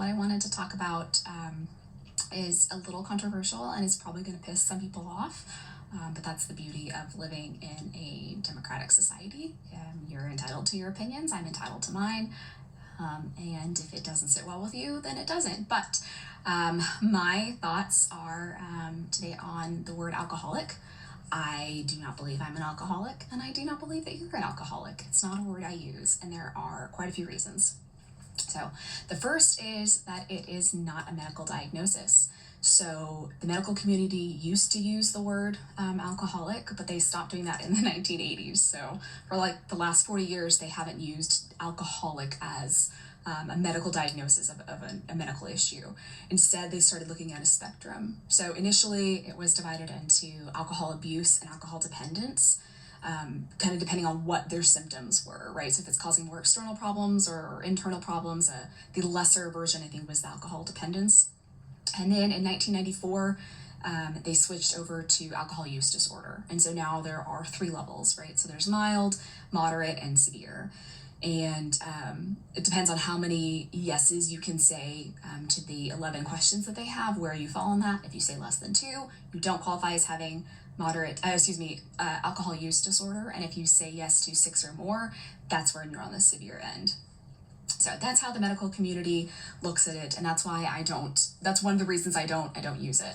what I wanted to talk about is a little controversial and is probably going to piss some people off. But that's the beauty of living in a democratic society. You're entitled to your opinions. I'm entitled to mine. And if it doesn't sit well with you, then it doesn't. But my thoughts are today on the word alcoholic. I do not believe I'm an alcoholic, and I do not believe that you're an alcoholic. It's not a word I use, and there are quite a few reasons. So the first is that it is not a medical diagnosis. So the medical community used to use the word alcoholic, but they stopped doing that in the 1980s. So for like the last 40 years, they haven't used alcoholic as a medical diagnosis of a medical issue. Instead, they started looking at a spectrum. So initially, it was divided into alcohol abuse and alcohol dependence, kind of depending on what their symptoms were, right? So if it's causing more external problems or internal problems, the lesser version, I think, was the alcohol dependence. And then in 1994, they switched over to alcohol use disorder. And so now there are 3 levels, right? So there's mild, moderate, and severe. And it depends on how many yeses you can say to the 11 questions that they have, where you fall on that. If you say less than 2, you don't qualify as having alcohol use disorder. And if you say yes to 6 or more, that's when you're on the severe end. So that's how the medical community looks at it, and that's why that's one of the reasons I don't use it.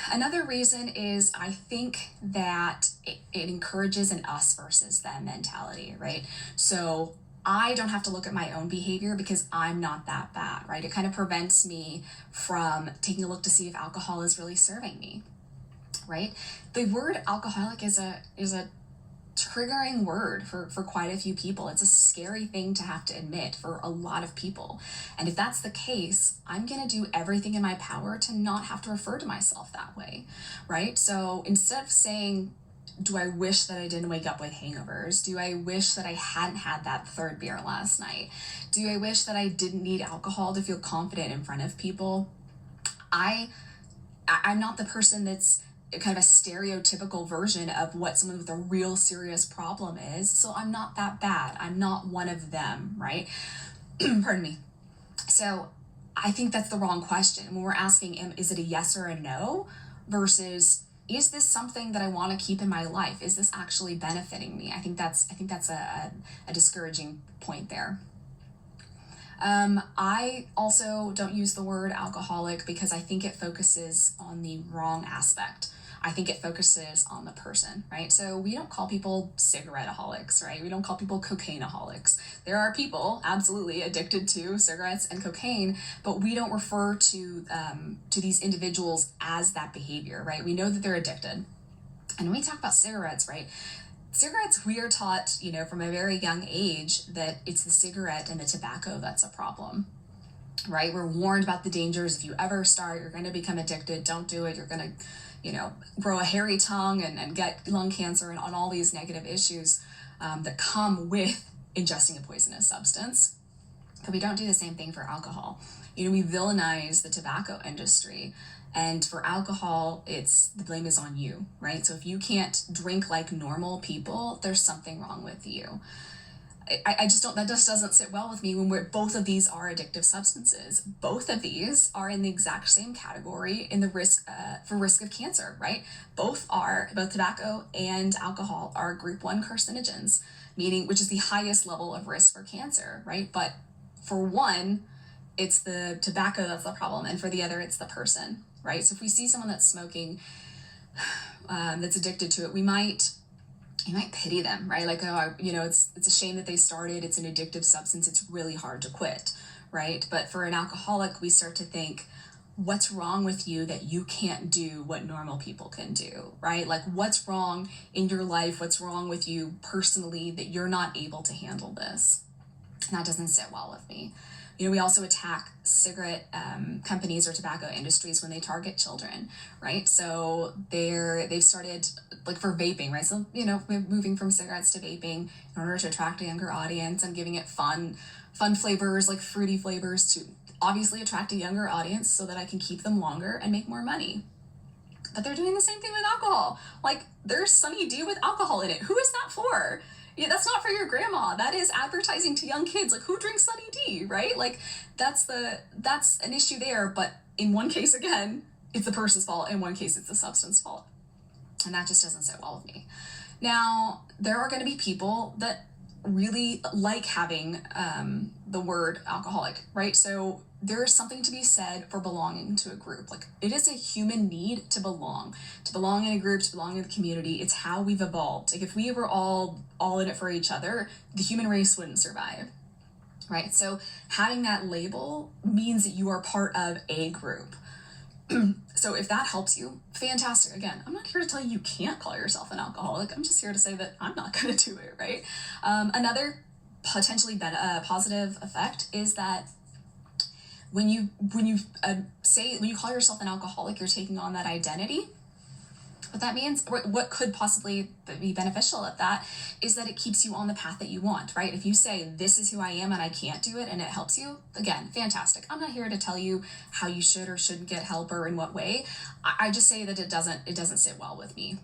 Another reason is I think that it encourages an us versus them mentality, right? So I don't have to look at my own behavior because I'm not that bad, right? It kind of prevents me from taking a look to see if alcohol is really serving me, right? The word alcoholic is a triggering word for quite a few people. It's a scary thing to have to admit for a lot of people. And if that's the case, I'm going to do everything in my power to not have to refer to myself that way, right? So instead of saying, do I wish that I didn't wake up with hangovers? Do I wish that I hadn't had that 3rd beer last night? Do I wish that I didn't need alcohol to feel confident in front of people? I'm not the person that's kind of a stereotypical version of what someone with a real serious problem is. So I'm not that bad. I'm not one of them, right? Pardon me. So I think that's the wrong question. When we're asking, is it a yes or a no versus is this something that I want to keep in my life? Is this actually benefiting me? I think that's a discouraging point there. I also don't use the word alcoholic because I think it focuses on the wrong aspect. I think it focuses on the person, right? So we don't call people cigarette-aholics, right? We don't call people cocaine-aholics. There are people absolutely addicted to cigarettes and cocaine, but we don't refer to these individuals as that behavior, right? We know that they're addicted. And when we talk about cigarettes, right? Cigarettes, we are taught, from a very young age that it's the cigarette and the tobacco that's a problem, right? We're warned about the dangers. If you ever start, you're going to become addicted. Don't do it. You're going to grow a hairy tongue and get lung cancer and on all these negative issues that come with ingesting a poisonous substance. But we don't do the same thing for alcohol. We villainize the tobacco industry. And for alcohol, the blame is on you, right? So if you can't drink like normal people, there's something wrong with you. That just doesn't sit well with me when both of these are addictive substances. Both of these are in the exact same category in the risk of cancer, right? Both tobacco and alcohol are group 1 carcinogens, which is the highest level of risk for cancer, right? But for one, it's the tobacco that's the problem, and for the other, it's the person, right? So if we see someone that's smoking, that's addicted to it, you might pity them, right? Like, it's a shame that they started. It's an addictive substance. It's really hard to quit, right? But for an alcoholic, we start to think, what's wrong with you that you can't do what normal people can do, right? Like, what's wrong in your life? What's wrong with you personally that you're not able to handle this? And that doesn't sit well with me. We also attack cigarette companies or tobacco industries when they target children, right? So they've started, like, for vaping, right? So, moving from cigarettes to vaping in order to attract a younger audience and giving it fun flavors, like fruity flavors, to obviously attract a younger audience so that I can keep them longer and make more money. But they're doing the same thing with alcohol. Like, there's Sunny D with alcohol in it. Who is that for? Yeah, that's not for your grandma. That is advertising to young kids. Like, who drinks Sunny D, right? Like, that's an issue there. But in one case, again, it's the person's fault. In one case, it's the substance fault, and that just doesn't sit well with me. Now, there are going to be people that really like having the word alcoholic, right? So there is something to be said for belonging to a group. Like, it is a human need to belong in a group, to belong in the community. It's how we've evolved. Like, if we were all in it for each other, the human race wouldn't survive, right? So having that label means that you are part of a group. So if that helps you, fantastic. Again, I'm not here to tell you can't call yourself an alcoholic. I'm just here to say that I'm not going to do it, right? Another potentially positive effect is that when you call yourself an alcoholic, you're taking on that identity. What that means, what could possibly be beneficial of that, is that it keeps you on the path that you want, right? If you say, this is who I am and I can't do it, and it helps you, again, fantastic. I'm not here to tell you how you should or shouldn't get help or in what way. I just say that it doesn't sit well with me,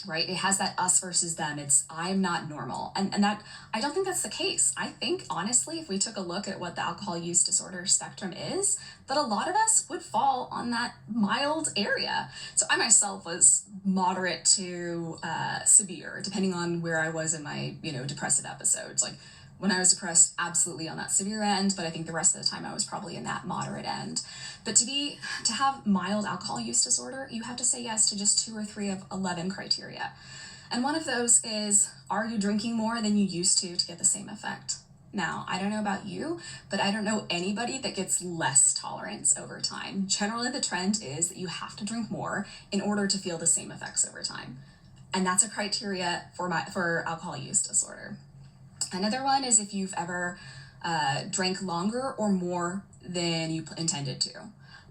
right? It has that us versus them. It's, I'm not normal. And that, I don't think that's the case. I think, honestly, if we took a look at what the alcohol use disorder spectrum is, that a lot of us would fall on that mild area. So I myself was moderate to severe, depending on where I was in my, depressive episodes. Like, when I was depressed, absolutely on that severe end, but I think the rest of the time I was probably in that moderate end. But to have mild alcohol use disorder, you have to say yes to just 2 or 3 of 11 criteria. And one of those is, are you drinking more than you used to get the same effect? Now, I don't know about you, but I don't know anybody that gets less tolerance over time. Generally, the trend is that you have to drink more in order to feel the same effects over time. And that's a criteria for alcohol use disorder. Another one is if you've ever drank longer or more than you intended to.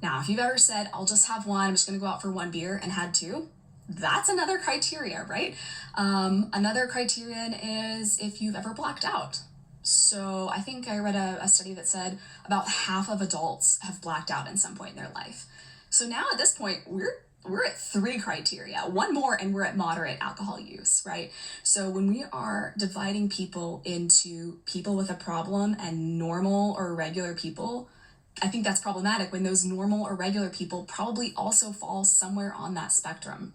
Now, if you've ever said, I'll just have one, I'm just going to go out for 1 beer, and had 2, that's another criteria, right? Another criterion is if you've ever blacked out. So I think I read a study that said about half of adults have blacked out at some point in their life. So now at this point, we're at 3 criteria, 1 more, and we're at moderate alcohol use, right? So when we are dividing people into people with a problem and normal or regular people, I think that's problematic when those normal or regular people probably also fall somewhere on that spectrum,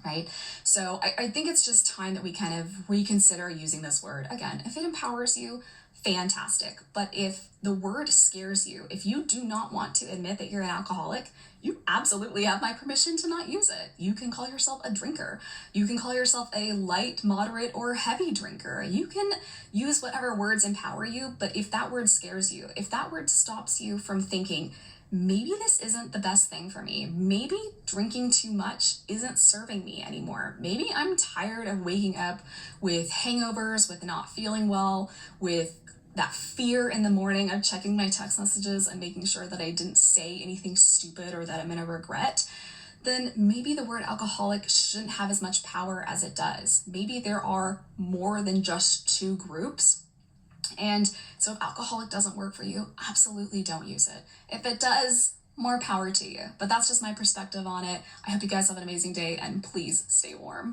right? So I think it's just time that we kind of reconsider using this word. Again, if it empowers you, fantastic. But if the word scares you, if you do not want to admit that you're an alcoholic, you absolutely have my permission to not use it. You can call yourself a drinker. You can call yourself a light, moderate, or heavy drinker. You can use whatever words empower you, but if that word scares you, if that word stops you from thinking, maybe this isn't the best thing for me, maybe drinking too much isn't serving me anymore, maybe I'm tired of waking up with hangovers, with not feeling well, with that fear in the morning of checking my text messages and making sure that I didn't say anything stupid or that I'm gonna regret, then maybe the word alcoholic shouldn't have as much power as it does. Maybe there are more than just 2 groups. And so if alcoholic doesn't work for you, absolutely don't use it. If it does, more power to you. But that's just my perspective on it. I hope you guys have an amazing day, and please stay warm.